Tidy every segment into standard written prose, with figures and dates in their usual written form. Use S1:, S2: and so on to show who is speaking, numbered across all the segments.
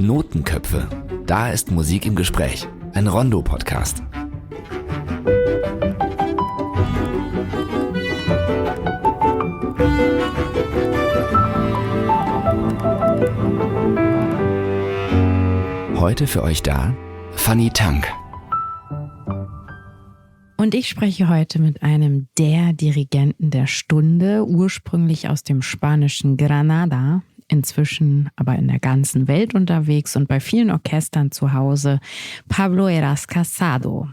S1: Notenköpfe. Da ist Musik im Gespräch. Ein Rondo-Podcast. Heute für euch da Fanny Tanck.
S2: Und ich spreche heute mit einem der Dirigenten der Stunde, ursprünglich aus dem spanischen Granada, inzwischen aber in der ganzen Welt unterwegs und bei vielen Orchestern zu Hause, Pablo Heras-Casado.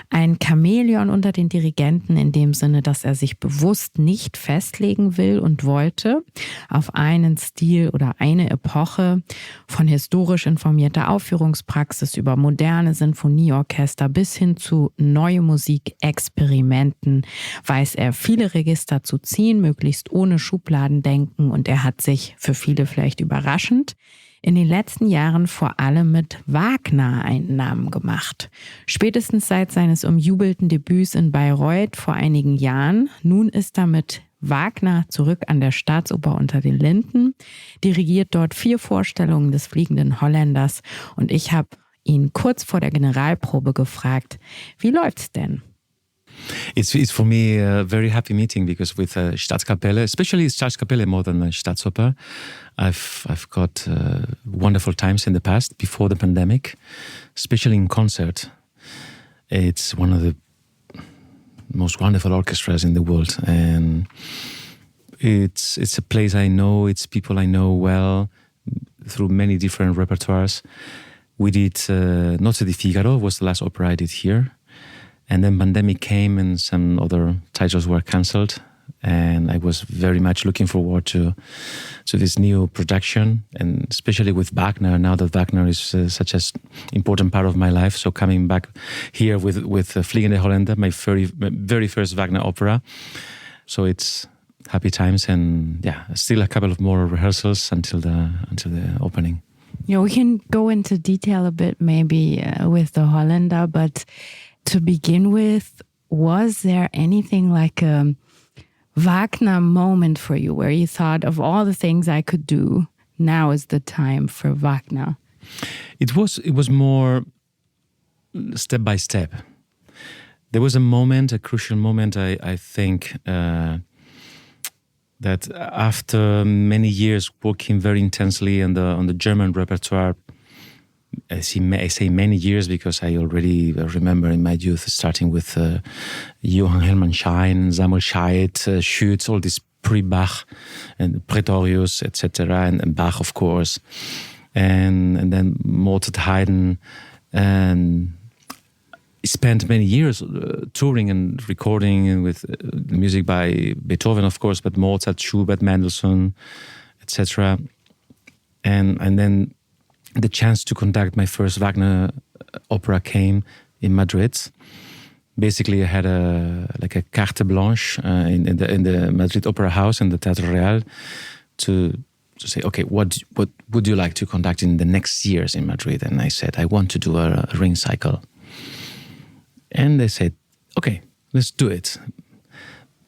S2: Ein Chamäleon unter den Dirigenten in dem Sinne, dass er sich bewusst nicht festlegen will und wollte auf einen Stil oder eine Epoche, von historisch informierter Aufführungspraxis über moderne Sinfonieorchester bis hin zu neue Musikexperimenten, weiß er viele Register zu ziehen, möglichst ohne Schubladendenken, und er hat sich für viele vielleicht überraschend in den letzten Jahren vor allem mit Wagner einen Namen gemacht. Spätestens seit seines umjubelten Debüts in Bayreuth vor einigen Jahren. Nun ist er mit Wagner zurück an der Staatsoper unter den Linden, dirigiert dort 4 Vorstellungen des Fliegenden Holländers, und ich habe ihn kurz vor der Generalprobe gefragt, wie läuft's denn?
S3: It's for me a very happy meeting because with Staatskapelle, especially Staatskapelle more than Staatsoper, I've got wonderful times in the past before the pandemic, especially in concert. It's one of the most wonderful orchestras in the world, and it's a place I know, it's people I know well through many different repertoires. We did Nozze di Figaro was the last opera I did here. And then pandemic came and some other titles were cancelled. And I was very much looking forward to this new production, and especially with Wagner, now that Wagner is such an important part of my life. So coming back here with Fliegende Holländer, my very first Wagner opera. So it's happy times, and yeah, still a couple of more rehearsals until the opening.
S2: Yeah, we can go into detail a bit maybe with the Holländer, but to begin with, was there anything like a Wagner moment for you where you thought, of all the things I could do, now is the time for Wagner?
S3: It was more step by step. There was a crucial moment, I think, that after many years working very intensely on the German repertoire, I say many years because I already remember in my youth starting with Johann Hermann Schein, Samuel Scheidt, Schütz, all this pre-Bach and Pretorius, etc., and Bach, of course, and then Mozart, Haydn, and spent many years touring and recording with music by Beethoven, of course, but Mozart, Schubert, Mendelssohn, etc., and then the chance to conduct my first Wagner opera came in Madrid. Basically, I had a carte blanche in the Madrid Opera House in the Teatro Real to say, okay, what would you like to conduct in the next years in Madrid? And I said, I want to do a ring cycle. And they said, okay, let's do it.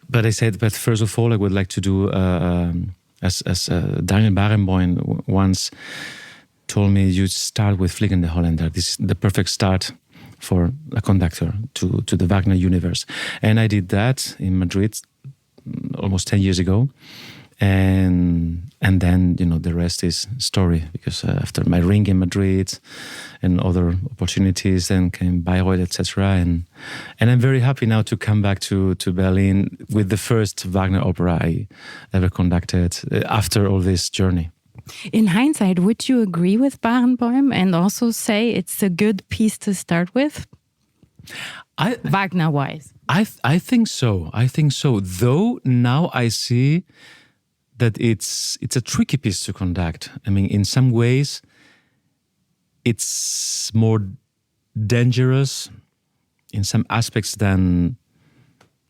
S3: But I said, but first of all, I would like to do as Daniel Barenboim once told me, you start with Fliegende Holländer. This is the perfect start for a conductor to the Wagner universe. And I did that in Madrid almost 10 years ago. And then, the rest is story, because after my ring in Madrid and other opportunities, then came Bayreuth, etc. And I'm very happy now to come back to Berlin with the first Wagner opera I ever conducted after all this journey.
S2: In hindsight, would you agree with Barenboim and also say it's a good piece to start with? Wagner-wise.
S3: I think so. Though now I see that it's a tricky piece to conduct. I mean, in some ways, it's more dangerous in some aspects than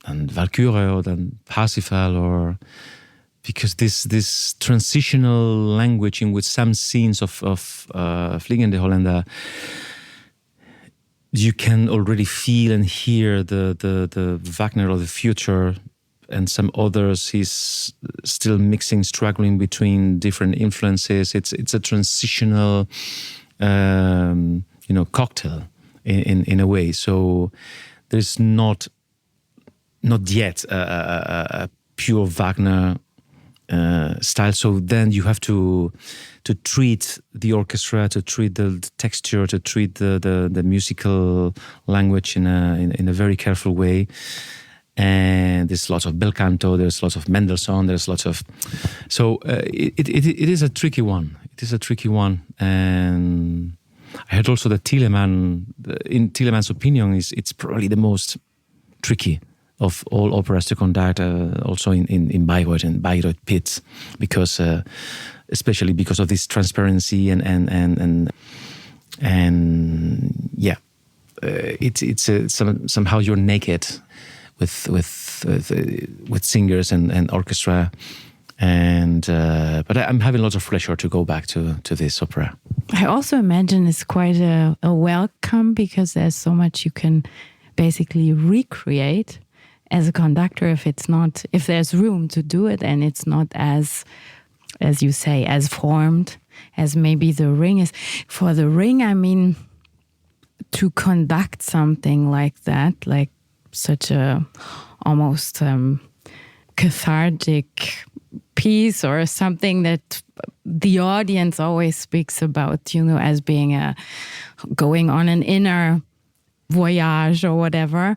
S3: Walküre or than Parsifal, or because this transitional language in which some scenes of Fliegende Holländer, you can already feel and hear the Wagner of the future and some others he's still mixing, struggling between different influences. It's a transitional, cocktail in a way. So there's not yet a pure Wagner style. So then you have to treat the orchestra, to treat the texture, to treat the musical language in a very careful way. And there's lots of bel canto, there's lots of Mendelssohn, there's lots of... So it is a tricky one. It is a tricky one. And I heard also that in Tielemann's opinion, it's probably the most tricky of all operas to conduct, also in Bayreuth and Bayreuth pits, because especially because of this transparency and yeah, it's somehow you're naked with singers and orchestra, and but I'm having lots of pleasure to go back to this opera.
S2: I also imagine it's quite a welcome, because there's so much you can basically recreate as a conductor if there's room to do it, and it's not as you say, as formed as maybe the Ring is. For the Ring, I mean, to conduct something like that, like such a almost cathartic piece, or something that the audience always speaks about, as being going on an inner voyage or whatever.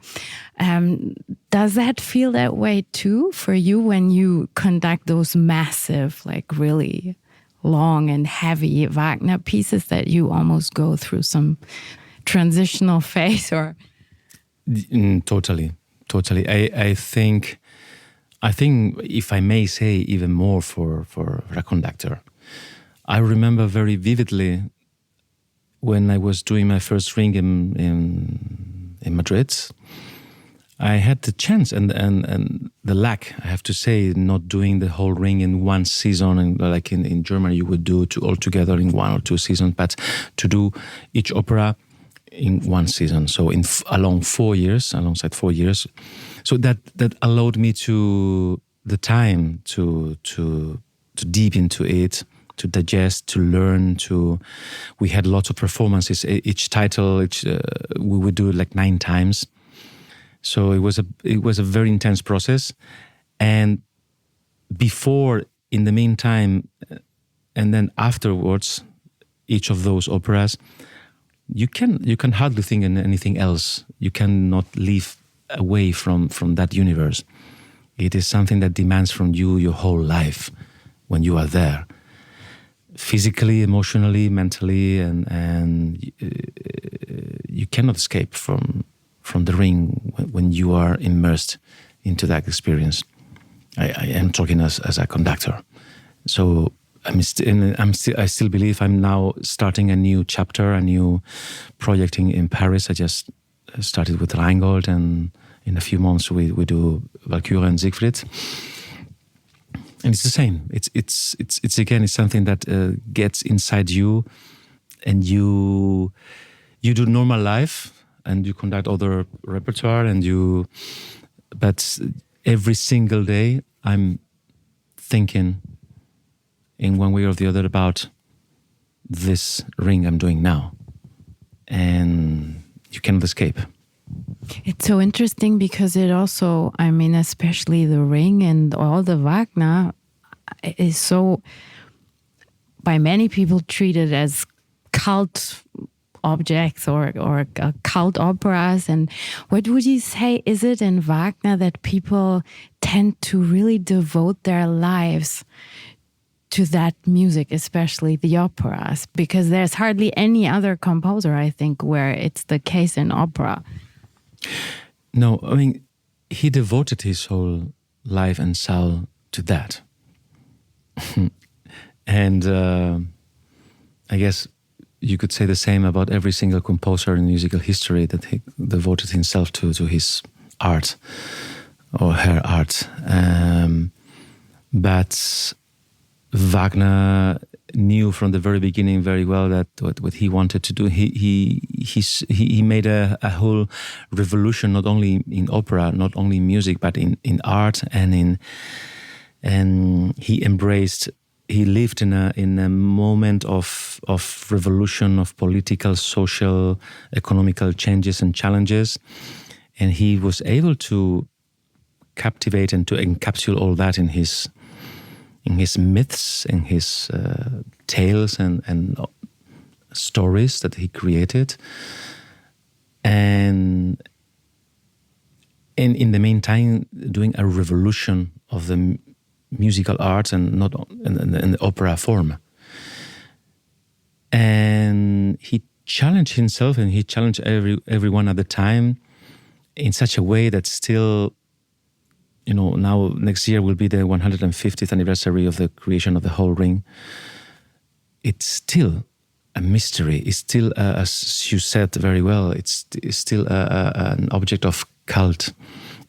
S2: Does that feel that way too for you when you conduct those massive, like really long and heavy Wagner pieces, that you almost go through some transitional phase? Or
S3: Totally. I think if I may say even more for a conductor, I remember very vividly when I was doing my first Ring in Madrid. I had the chance and the lack, I have to say, not doing the whole Ring in one season, and like in Germany you would do all together in 1 or 2 seasons, but to do each opera in one season, so alongside 4 years. So that allowed me the time to deep into it, to digest, to learn. We had lots of performances. Each title, we would do it like 9 times. So it was a very intense process. And before, in the meantime, and then afterwards, each of those operas, you can hardly think in anything else. You cannot live away from that universe. It is something that demands from you your whole life when you are there, physically, emotionally, mentally, and you cannot escape from the Ring when you are immersed into that experience. I am talking as a conductor. So I still believe I'm now starting a new chapter, a new project in Paris. I just started with Rheingold, and in a few months we do Valkyrie and Siegfried. And it's the same. It's again, it's something that gets inside you, and you do normal life, and you conduct other repertoire, but every single day I'm thinking in one way or the other about this Ring I'm doing now, and you cannot escape.
S2: It's so interesting because it also, I mean, especially the Ring and all the Wagner is so, by many people, treated as cult objects or cult operas. And what would you say is it in Wagner that people tend to really devote their lives to that music, especially the operas? Because there's hardly any other composer, I think, where it's the case in opera.
S3: No, I mean, he devoted his whole life and soul to that. And I guess you could say the same about every single composer in musical history, that he devoted himself to his art or her art. But Wagner knew from the very beginning very well that what he wanted to do. He made a whole revolution, not only in opera, not only in music, but in art, and he lived in a moment of revolution, of political, social, economical changes and challenges, and he was able to captivate and to encapsulate all that in his myths, in his tales and stories that he created, and in the meantime doing a revolution of the musical arts and not in the opera form. And he challenged himself and he challenged everyone at the time in such a way that still, now next year will be the 150th anniversary of the creation of the whole ring. It's still a mystery. It's still, as you said very well, it's still an object of cult,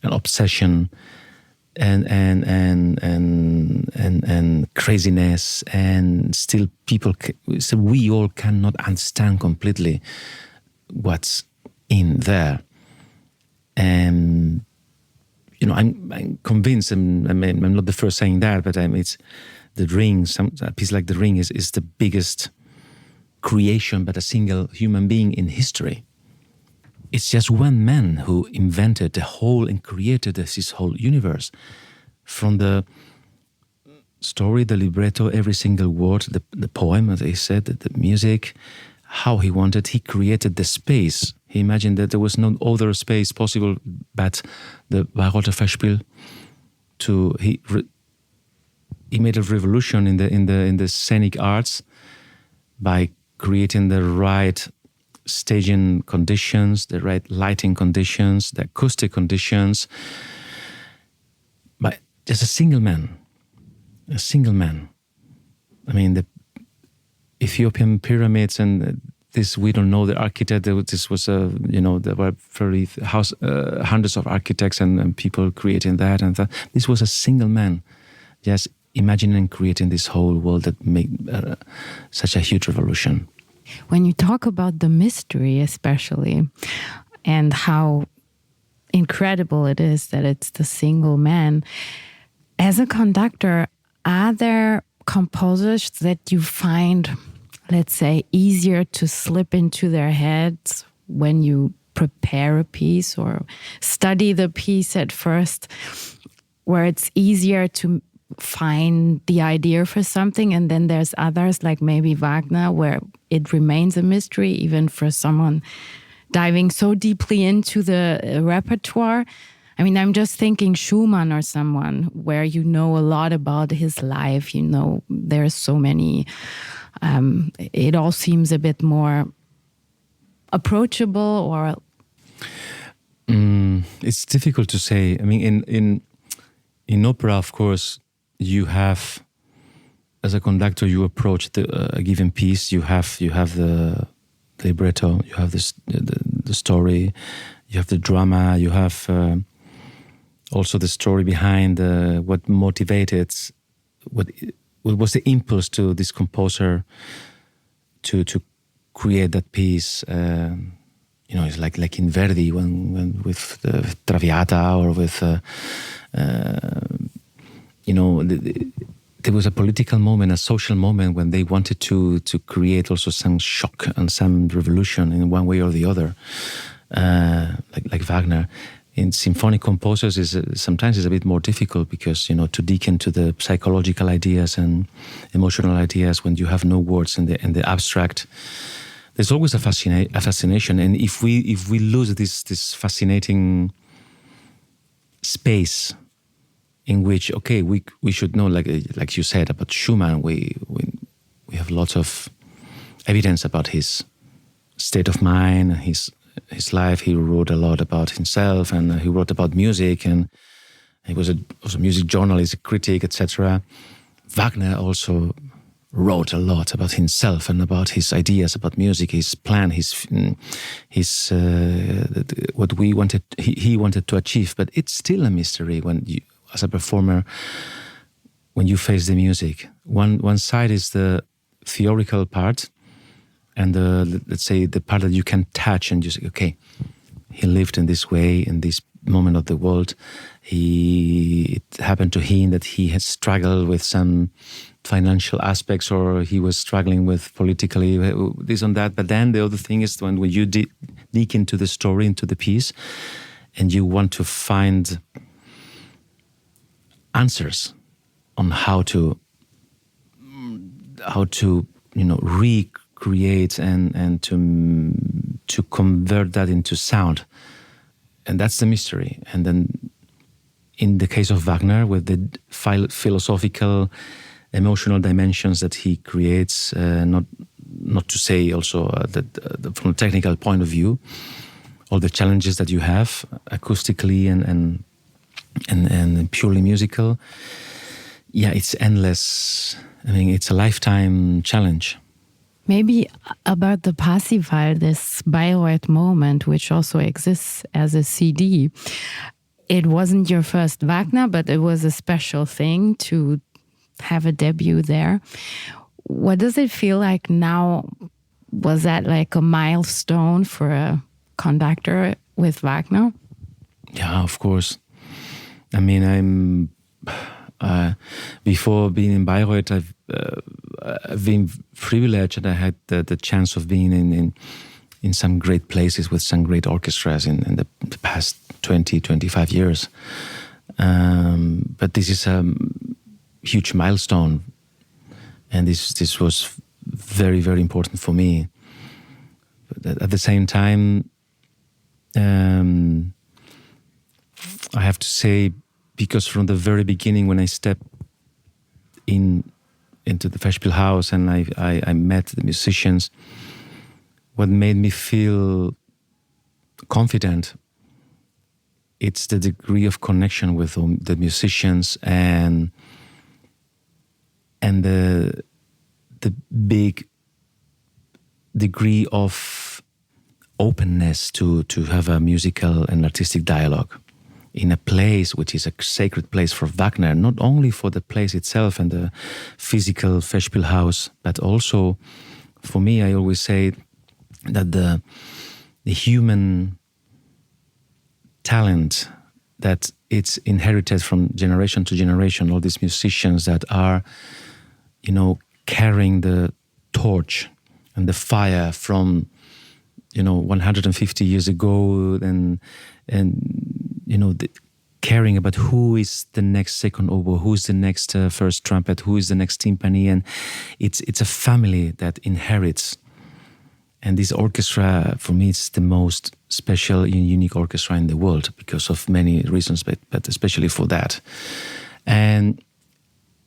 S3: an obsession, and craziness, and still so we all cannot understand completely what's in there. And I'm convinced, and I'm not the first saying that, but it's the ring. A piece like the ring is the biggest creation, but a single human being in history. It's just one man who invented the whole and created this whole universe. From the story, the libretto, every single word, the poem, as I said, the music, how he wanted, he created the space. He imagined that there was no other space possible but the Baroque Festspiel. He made a revolution in the scenic arts by creating the right staging conditions, the right lighting conditions, the acoustic conditions. But just a single man. I mean, the Ethiopian pyramids and this, we don't know the architect. This was there were hundreds of architects and people creating that and that. This was a single man, just imagining and creating this whole world that made such a huge revolution.
S2: When you talk about the mystery, especially, and how incredible it is that it's the single man, as a conductor, are there composers that you find, let's say, easier to slip into their heads when you prepare a piece or study the piece at first, where it's easier to find the idea for something, and then there's others like maybe Wagner where it remains a mystery even for someone diving so deeply into the repertoire? I mean, I'm just thinking Schumann or someone where you know a lot about his life, there's so many, it all seems a bit more approachable or...
S3: It's difficult to say. I mean, in opera, of course, you have, as a conductor, you approach a given piece. You have the libretto, you have the story, you have the drama, you have also the story behind what motivated, what was the impulse to this composer to create that piece. It's like in Verdi when with the Traviata or with there was a political moment, a social moment when they wanted to create also some shock and some revolution in one way or the other, like Wagner. In symphonic composers, sometimes it's a bit more difficult because to dig into the psychological ideas and emotional ideas when you have no words in the abstract. There's always a fascination, and if we lose this fascinating space in which, okay, we should know, like you said about Schumann, we have lots of evidence about his state of mind, his life. He wrote a lot about himself, and he wrote about music, and he was a music journalist, a critic, etc. Wagner also wrote a lot about himself and about his ideas about music, his plan, his what he wanted to achieve. But it's still a mystery when you, as a performer, when you face the music. One side is the theoretical part and let's say the part that you can touch and just, okay, he lived in this way, in this moment of the world. It happened to him that he had struggled with some financial aspects, or he was struggling with politically this and that. But then the other thing is when you dig into the story, into the piece, and you want to find answers on how to recreate and to convert that into sound, and that's the mystery. And then in the case of Wagner, with the philosophical, emotional dimensions that he creates, not to say also that from a technical point of view, all the challenges that you have acoustically and purely musical, yeah, it's endless. I mean, it's a lifetime challenge.
S2: Maybe about the Parsifal, this Bayreuth moment, which also exists as a CD. It wasn't your first Wagner, but it was a special thing to have a debut there. What does it feel like now? Was that like a milestone for a conductor with Wagner?
S3: Yeah, of course. I mean, before being in Bayreuth, I've been privileged and I had the chance of being in some great places with some great orchestras in the past 20, 25 years. But this is a huge milestone, and this was very, very important for me. But at the same time, I have to say, because from the very beginning, when I stepped into the Festspielhaus and I met the musicians, what made me feel confident, it's the degree of connection with the musicians and the big degree of openness to have a musical and artistic dialogue in a place which is a sacred place for Wagner, not only for the place itself and the physical Festspielhaus, but also, for me, I always say that the human talent that it's inherited from generation to generation, all these musicians that are, carrying the torch and the fire from, 150 years ago and caring about who is the next second oboe, who is the next first trumpet, who is the next timpani, and it's a family that inherits. And this orchestra, for me, it's the most special and unique orchestra in the world because of many reasons, but especially for that. And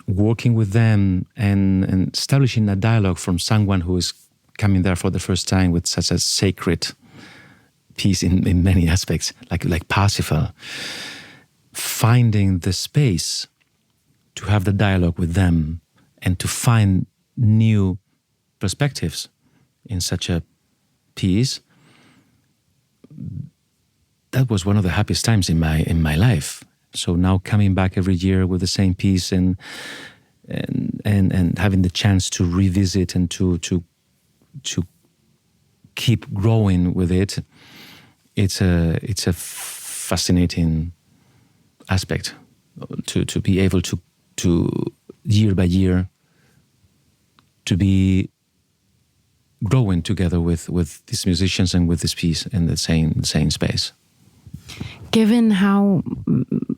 S3: working with them and establishing a dialogue from someone who is coming there for the first time with such a sacred piece in many aspects, like Parsifal, finding the space to have the dialogue with them and to find new perspectives in such a piece, that was one of the happiest times in my life. So now coming back every year with the same piece and having the chance to revisit and to keep growing with it, it's a fascinating aspect to be able to year by year to be growing together with these musicians and with this piece in the same space.
S2: Given how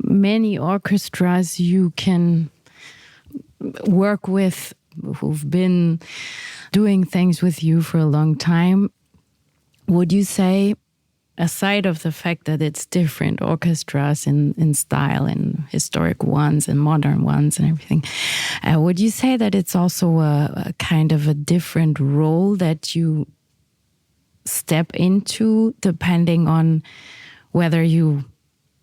S2: many orchestras you can work with who've been doing things with you for a long time, would you say, aside of the fact that it's different orchestras in style and historic ones and modern ones and everything, would you say that it's also a kind of a different role that you step into depending on whether you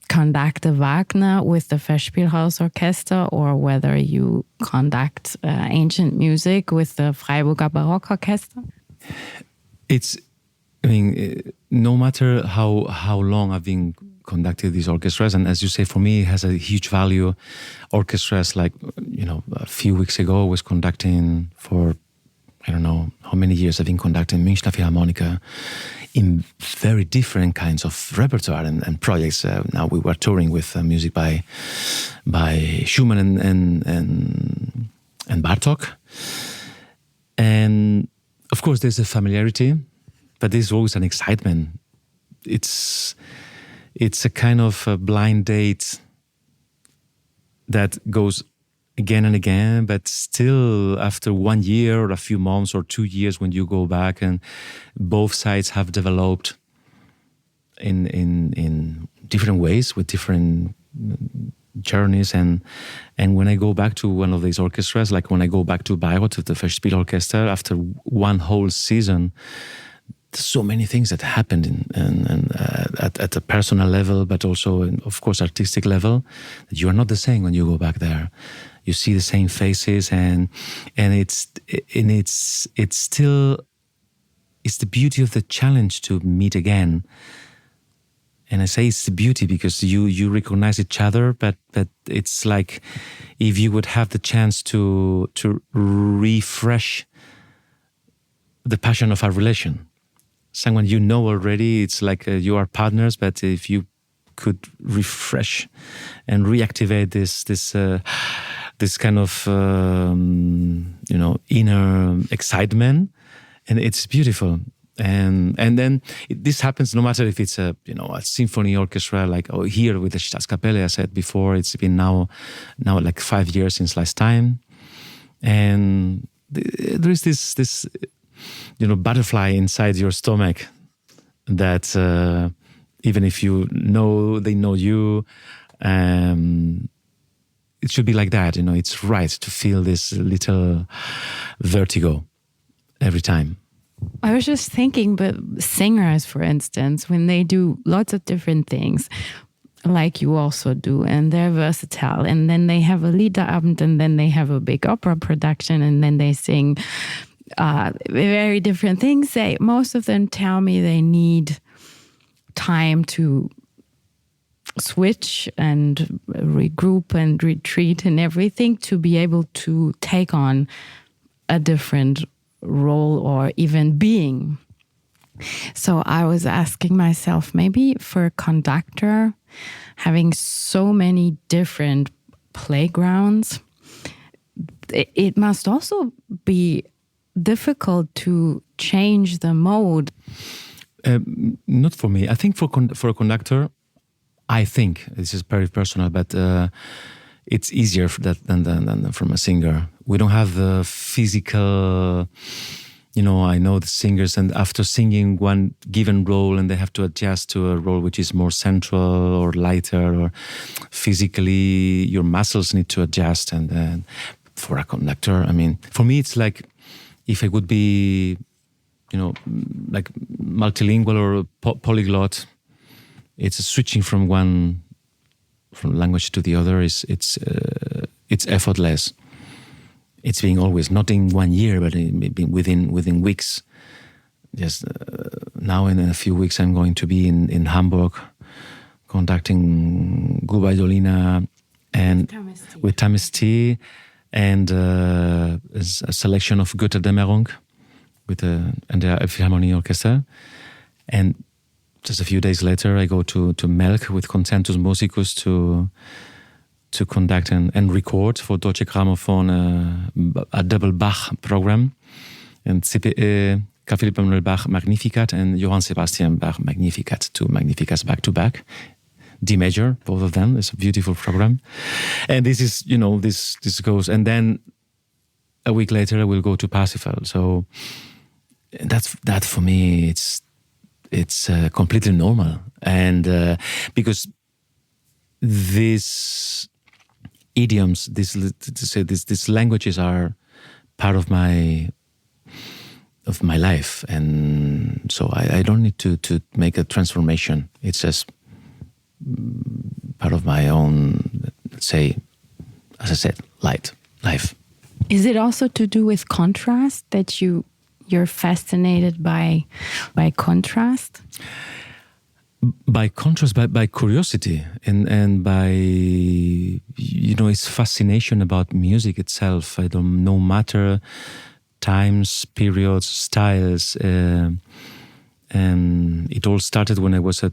S2: conduct a Wagner with the Festspielhaus Orchester or whether you conduct ancient music with the Freiburger Baroque Orchester?
S3: No matter how long I've been conducting these orchestras, and as you say, for me, it has a huge value. Orchestras like, a few weeks ago I was conducting for I don't know how many years I've been conducting Münchner Philharmoniker in very different kinds of repertoire and projects. Now we were touring with music by Schumann and Bartók. And of course there's a familiarity, but there's always an excitement. It's a kind of a blind date that goes again and again, but still after 1 year or a few months or 2 years, when you go back and both sides have developed in different ways with different journeys, and when I go back to one of these orchestras, like when I go back to Bayreuth to the Festspielorchester after one whole season, there's so many things that happened at a personal level, but also, of course, artistic level, that you are not the same when you go back there. You see the same faces, and it's still the beauty of the challenge to meet again. And I say it's the beauty because you recognize each other, but it's like if you would have the chance to refresh the passion of our relation. Someone you know already, it's like you are partners, but if you could refresh and reactivate this kind of inner excitement, and it's beautiful. And then this happens no matter if it's a symphony orchestra like here with the Staatskapelle. I said before, it's been now like 5 years since last time, and there is this butterfly inside your stomach that even if they know you, it should be like that. It's right to feel this little vertigo every time.
S2: I was just thinking, but singers, for instance, when they do lots of different things, like you also do, and they're versatile, and then they have a Liederabend, and then they have a big opera production, and then they sing very different things. Most of them tell me they need time to switch and regroup and retreat and everything to be able to take on a different role or even being. So I was asking myself, maybe for a conductor, having so many different playgrounds, it must also be difficult to change the mode.
S3: Not for me. I think for a conductor, I think this is very personal, but it's easier than from a singer. We don't have the physical. I know the singers, and after singing one given role, and they have to adjust to a role which is more central or lighter, or physically your muscles need to adjust. And for a conductor, for me, it's like if I would be, like multilingual or polyglot. It's switching from language to the other. It's effortless. It's being always not in 1 year, but within weeks. Just now in a few weeks, I'm going to be in Hamburg, conducting Gubaidolina and with Tamisty, and a selection of Götterdämmerung and the Philharmonie Orchestra. And just a few days later, I go to Melk with Concentus Musicus to conduct and record for Deutsche Grammophon a double Bach program, and CPE Carl Philipp Emanuel Bach Magnificat and Johann Sebastian Bach Magnificat, two Magnificats back to back, D major, both of them. It's a beautiful program, and this is this goes, and then a week later I will go to Parsifal. So that for me it's completely normal, and because these idioms, these languages are part of my life, and so I don't need to make a transformation. It's just part of my own, let's say, as I said, life.
S2: Is it also to do with contrast that you're fascinated by contrast? By contrast, by curiosity, and by its fascination about music itself. No matter
S3: times, periods, styles. And it all started when I was a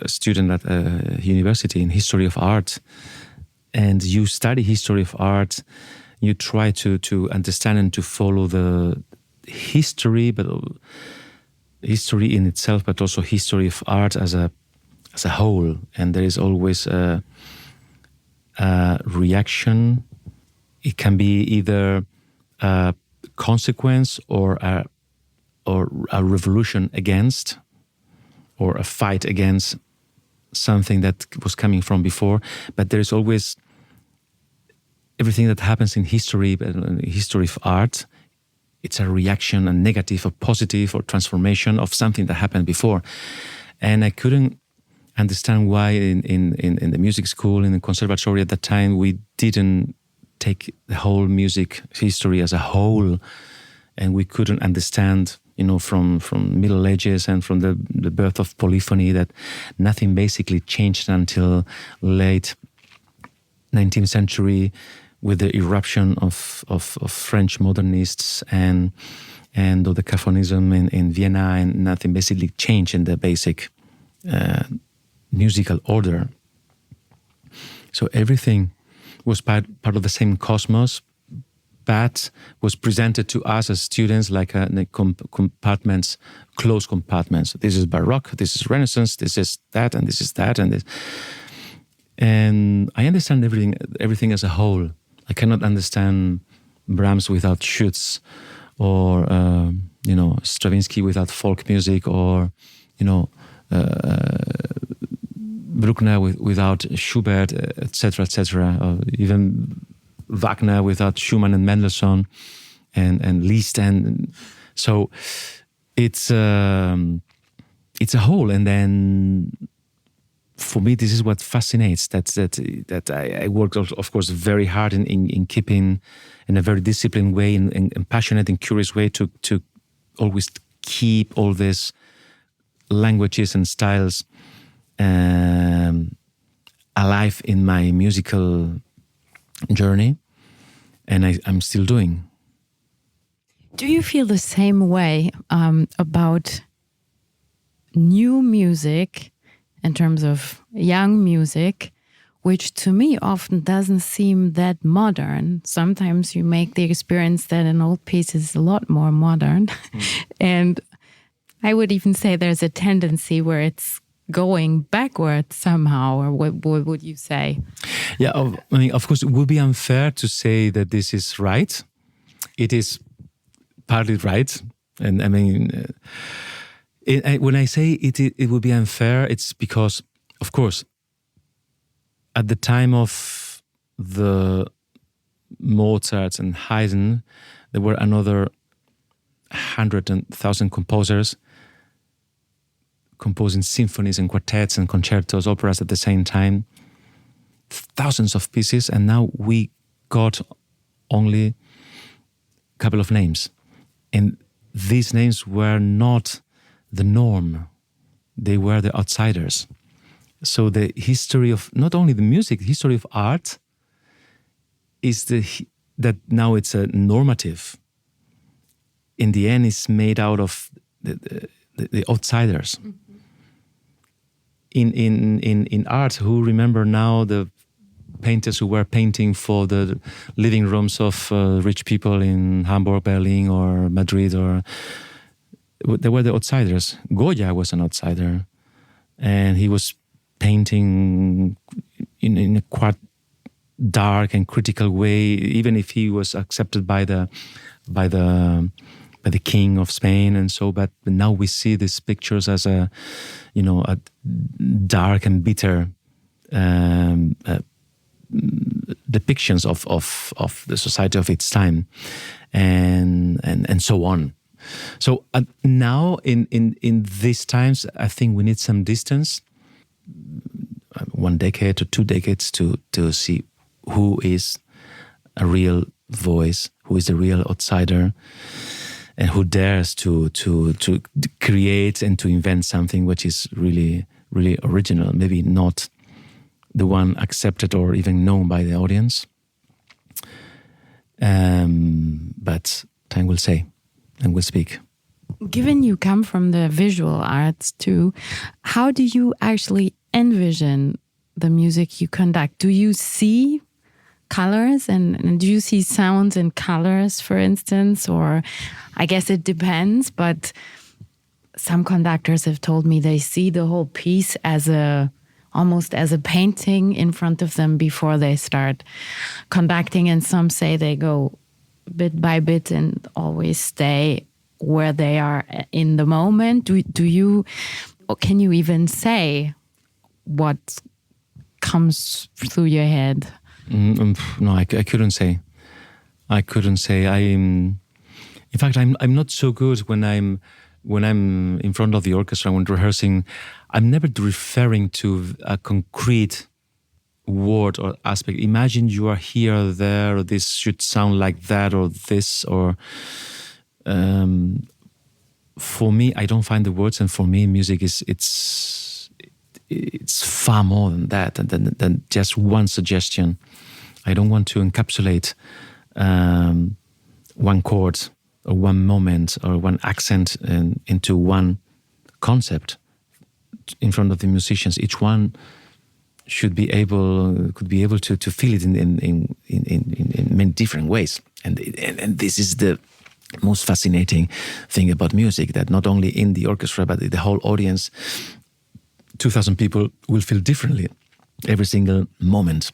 S3: student at a university in history of art. And you study history of art, you try to understand and to follow the history, but history in itself, but also history of art as a whole. And there is always a reaction. It can be either a consequence or a revolution against, or a fight against something that was coming from before. But there is always everything that happens in history, but in the history of art, it's a reaction, a negative or positive or transformation of something that happened before. And I couldn't understand why in the music school, in the conservatory at that time, we didn't take the whole music history as a whole, and we couldn't understand, from Middle Ages and from the birth of polyphony, that nothing basically changed until late 19th century with the eruption of French modernists and of the Caphonism in Vienna, and nothing basically changed in the basic musical order. So everything was part of the same cosmos, but was presented to us as students like compartments, closed compartments. This is Baroque, this is Renaissance, this is that, and this is that, and this. And I understand everything as a whole. I cannot understand Brahms without Schütz, or Stravinsky without folk music, or Bruckner without Schubert, etc., or even Wagner without Schumann and Mendelssohn, and Liszt, and so it's a whole. And then for me, this is what fascinates. That I worked, of course, very hard in keeping, in a very disciplined way, in passionate and curious way, to always keep all these languages and styles alive in my musical journey, and I'm still doing.
S2: Do you feel the same way about new music, in terms of young music, which to me often doesn't seem that modern? Sometimes you make the experience that an old piece is a lot more modern. And I would even say there's a tendency where it's going backwards somehow, or what would you say?
S3: Yeah, I mean, of course, it would be unfair to say that this is right. It is partly right. And I mean, when I say it would be unfair, it's because, of course, at the time of the Mozart and Haydn, there were another 100,000 composers composing symphonies and quartets and concertos, operas at the same time, thousands of pieces, and now we got only a couple of names. And these names were not the norm, they were the outsiders. So the history of not only the music, the history of art is that now it's a normative. In the end, it's made out of the outsiders. Mm-hmm. In art, who remember now the painters who were painting for the living rooms of rich people in Hamburg, Berlin, or Madrid, or they were the outsiders. Goya was an outsider, and he was painting in a quite dark and critical way, even if he was accepted by the king of Spain and so. But now we see these pictures as a dark and bitter depictions of the society of its time, and so on. So now in these times, I think we need some distance, 1 decade or 2 decades, to see who is a real voice, who is a real outsider, and who dares to create and to invent something which is really, really original, maybe not the one accepted or even known by the audience. But time will say. and will speak.
S2: Given you come from the visual arts too, how do you actually envision the music you conduct? Do you see colors and do you see sounds and colors, for instance? Or I guess it depends, but some conductors have told me they see the whole piece as almost as a painting in front of them before they start conducting, and some say they go bit by bit and always stay where they are in the moment. Do you, or can you even say what comes through your head?
S3: No, I couldn't say. In fact, I'm not so good when I'm in front of the orchestra, when rehearsing. I'm never referring to a concrete word or aspect. Imagine you are here or there, or this should sound like that, or this, or for me, I don't find the words, and for me, music it's far more than that, than just one suggestion. I don't want to encapsulate one chord or one moment or one accent into one concept in front of the musicians. Each one could be able to feel it in many different ways, and this is the most fascinating thing about music, that not only in the orchestra but the whole audience, 2,000 people, will feel differently every single moment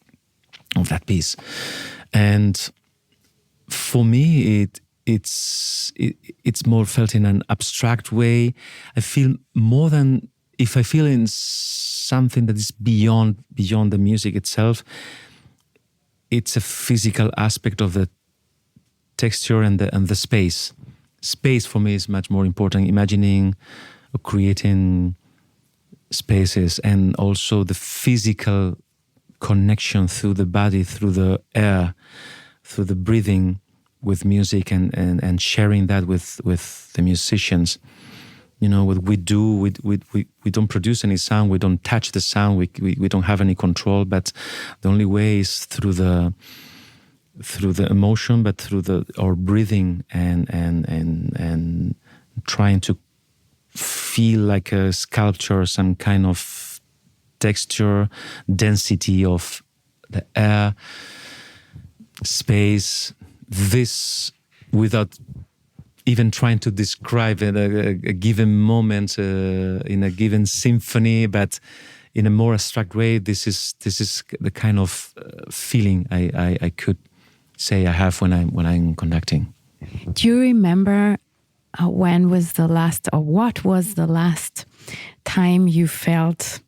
S3: of that piece. And for me, it's more felt in an abstract way. I feel more than if I feel in something that is beyond the music itself. It's a physical aspect of the texture and the space. Space for me is much more important. Imagining or creating spaces, and also the physical connection through the body, through the air, through the breathing with music, and sharing that with the musicians. You know, what we do, we don't produce any sound, we don't touch the sound, we don't have any control, but the only way is through the emotion, but through our breathing and trying to feel like a sculpture, some kind of texture, density of the air, space. This without even trying to describe a given moment in a given symphony, but in a more abstract way. This is the kind of feeling I could say I have when I'm conducting.
S2: Do you remember when was the last, or what was the last time you felt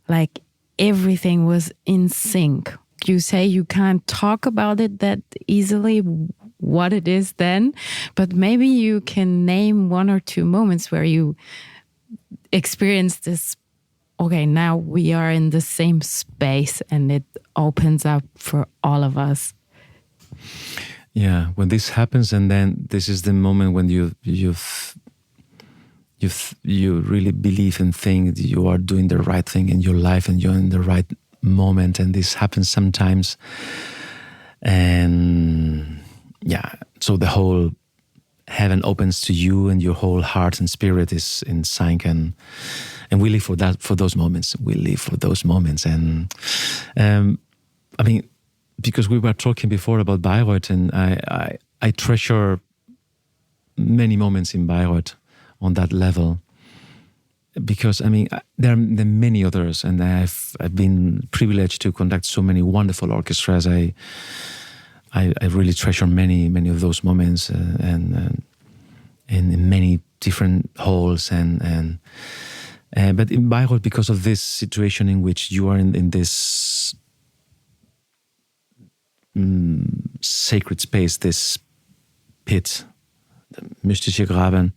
S2: like everything was in sync? You say you can't talk about it that easily, what it is then, but maybe you can name one or two moments where you experienced this, okay, now we are in the same space and it opens up for all of us.
S3: Yeah, when this happens, and then this is the moment when you really believe and think that you are doing the right thing in your life and you're in the right moment, and this happens sometimes, and yeah, so the whole heaven opens to you and your whole heart and spirit is in sync, and we live for those moments. And I mean, because we were talking before about Bayreuth, and I treasure many moments in Bayreuth on that level. Because I mean, there are many others, and I've been privileged to conduct so many wonderful orchestras. I really treasure many of those moments, and in many different halls, and but in Bayreuth, because of this situation in which you are in this sacred space, this pit, the mystische Graben,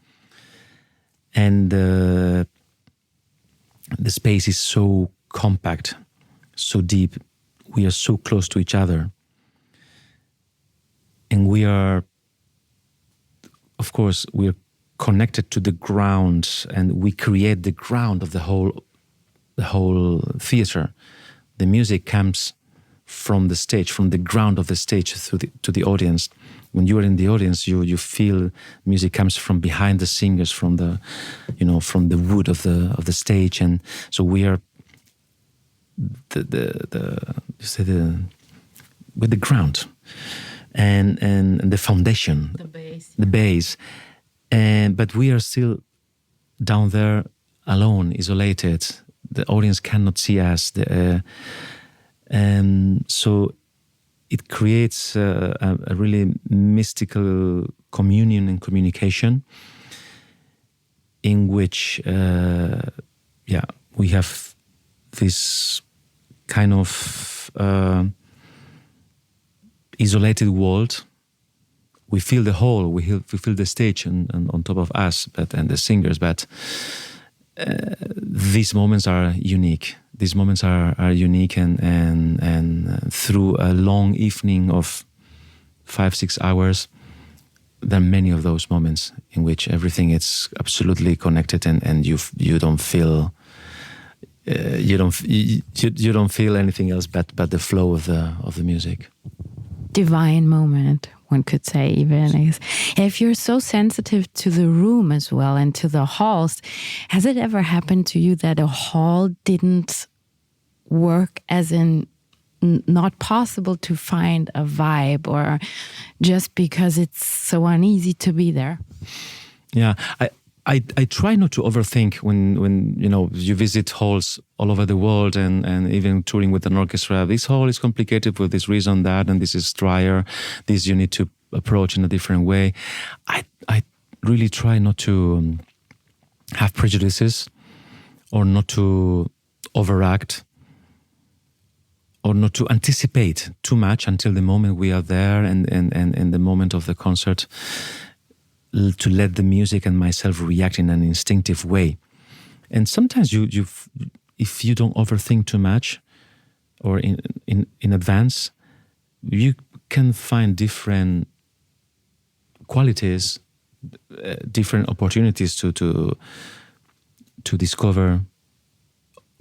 S3: and the space is so compact, so deep. We are so close to each other. And we are, of course, we are connected to the ground, and we create the ground of the whole theater. The music comes from the stage, from the ground of the stage to the audience. when you are in the audience, you feel music comes from behind the singers, from the wood of the stage, and so we are with the ground and the foundation, the base, but we are still down there alone, isolated. The audience cannot see us, so it creates a really mystical communion and communication in which we have this kind of isolated world. We feel the whole, we feel the stage and on top of us, and the singers, but these moments are unique. These moments are unique, and through a long evening of 5-6 hours, there are many of those moments in which everything is absolutely connected, and you don't feel you don't feel anything else but the flow of the music.
S2: Divine moment, one could say, even. If you're so sensitive to the room as well and to the halls, has it ever happened to you that a hall didn't work, as in not possible to find a vibe, or just because it's so uneasy to be there?
S3: Yeah, I try not to overthink when you visit halls all over the world, and even touring with an orchestra. This hall is complicated for this reason, that, and this is drier. This you need to approach in a different way. I really try not to have prejudices, or not to overact, or not to anticipate too much until the moment we are there and the moment of the concert, to let the music and myself react in an instinctive way. And sometimes if you don't overthink too much, or in advance, you can find different qualities, different opportunities to discover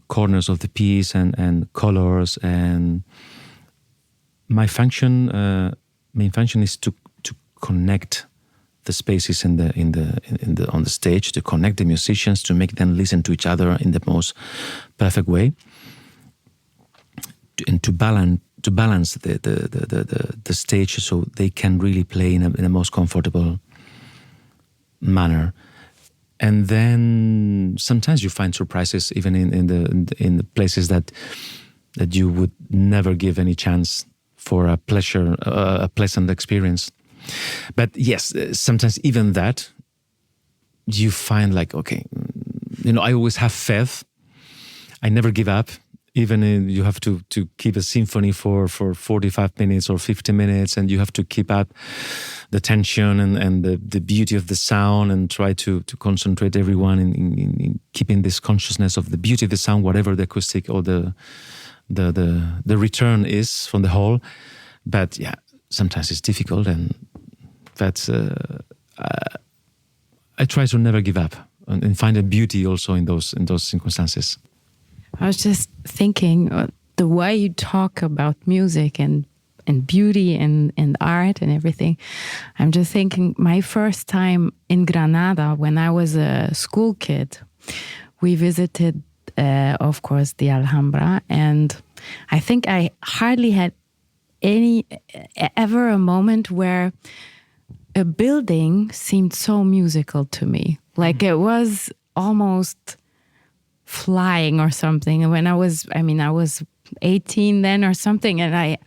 S3: corners of the piece and colors. And my main function is to connect the spaces on the stage, to connect the musicians, to make them listen to each other in the most perfect way, and to balance the stage so they can really play in a most comfortable manner. And then sometimes you find surprises even in the places that you would never give any chance for a pleasant experience. But yes, sometimes even that, you find like, okay, I always have faith. I never give up. Even you have to keep a symphony for 45 minutes or 50 minutes, and you have to keep up the tension and the beauty of the sound, and try to concentrate everyone in keeping this consciousness of the beauty of the sound, whatever the acoustic or the return is from the whole. But yeah, sometimes it's difficult, but I try to never give up and find a beauty also in those circumstances.
S2: I was just thinking, the way you talk about music and beauty and art and everything, I'm just thinking my first time in Granada when I was a school kid, we visited, of course, the Alhambra, and I think I hardly had ever a moment where a building seemed so musical to me. Like it was almost flying or something. And when I was 18 then or something, and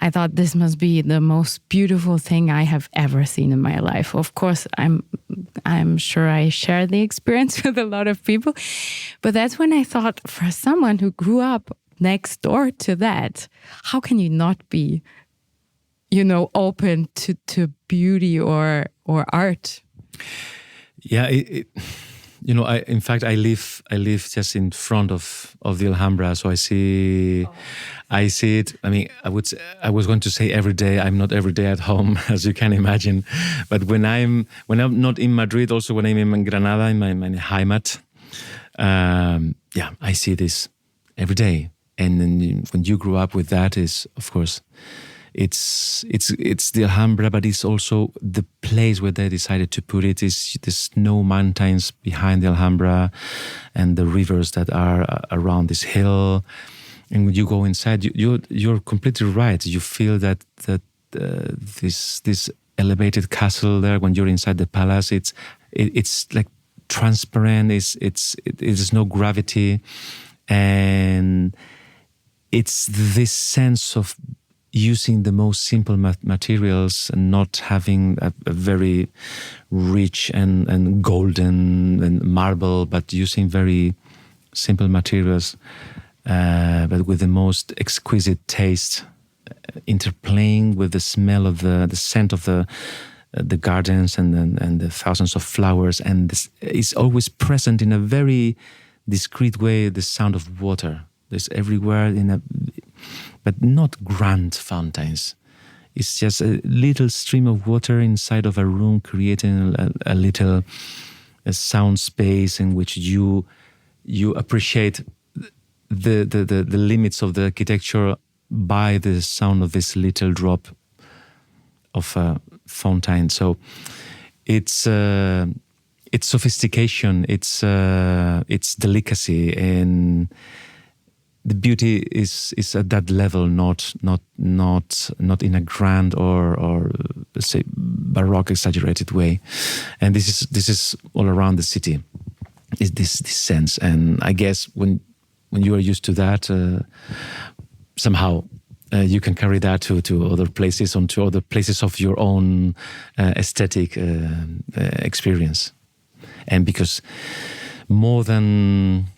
S2: I thought this must be the most beautiful thing I have ever seen in my life. Of course, I'm sure I share the experience with a lot of people, but that's when I thought, for someone who grew up next door to that, how can you not be, open to beauty or art?
S3: Yeah, I live just in front of the Alhambra, so I see it. I mean, I was going to say every day. I'm not every day at home, as you can imagine. But when I'm not in Madrid, also when I'm in Granada, in my Heimat, I see this every day. And then when you grew up with that, is of course it's the Alhambra, but it's also the place where they decided to put it. Is the snow mountains behind the Alhambra, and the rivers that are around this hill. And when you go inside, you're completely right. You feel that this elevated castle there. When you're inside the palace, it's like transparent. There's no gravity, and it's this sense of using the most simple materials and not having a very rich and golden and marble, but using very simple materials, but with the most exquisite taste, interplaying with the smell of the scent of the gardens and the thousands of flowers, and this is always present in a very discreet way. The sound of water, there's everywhere but not grand fountains. It's just a little stream of water inside of a room, creating a little sound space in which you appreciate the limits of the architecture by the sound of this little drop of a fountain. So it's sophistication, it's delicacy, and the beauty is at that level, not in a grand or let's say baroque exaggerated way. And this is all around the city. Is this sense, and I guess when you are used to that, somehow you can carry that to other places, onto other places of your own aesthetic experience. And because more than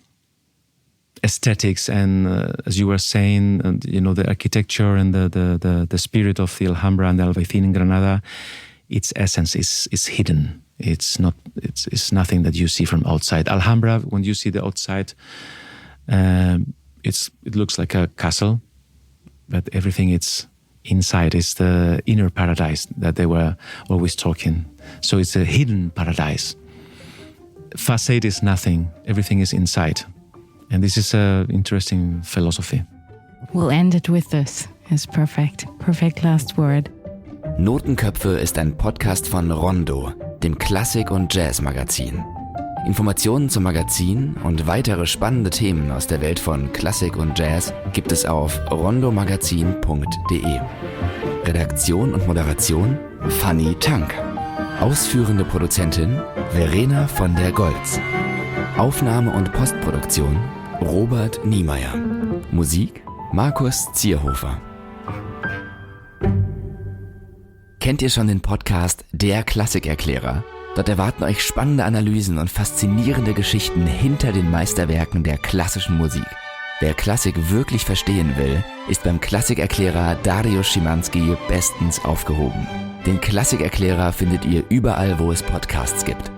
S3: aesthetics and as you were saying, the architecture and the spirit of the Alhambra and the Albaicín in Granada, its essence is hidden. It's nothing that you see from outside. Alhambra, when you see the outside, it looks like a castle, but everything it's inside is the inner paradise that they were always talking. So it's a hidden paradise. Facade is nothing. Everything is inside. And this is an interesting philosophy.
S2: We'll end it with this. It's perfect. Perfect last word.
S1: Notenköpfe ist ein Podcast von Rondo, dem Klassik- und Jazz-Magazin. Informationen zum Magazin und weitere spannende Themen aus der Welt von Klassik und Jazz gibt es auf rondomagazin.de. Redaktion und Moderation Fanny Tanck. Ausführende Produzentin Verena von der Goltz. Aufnahme und Postproduktion Robert Niemeyer. Musik Markus Zierhofer. Kennt ihr schon den Podcast Der Klassikerklärer? Dort erwarten euch spannende Analysen und faszinierende Geschichten hinter den Meisterwerken der klassischen Musik. Wer Klassik wirklich verstehen will, ist beim Klassikerklärer Dariusz Szymanski bestens aufgehoben. Den Klassikerklärer findet ihr überall, wo es Podcasts gibt.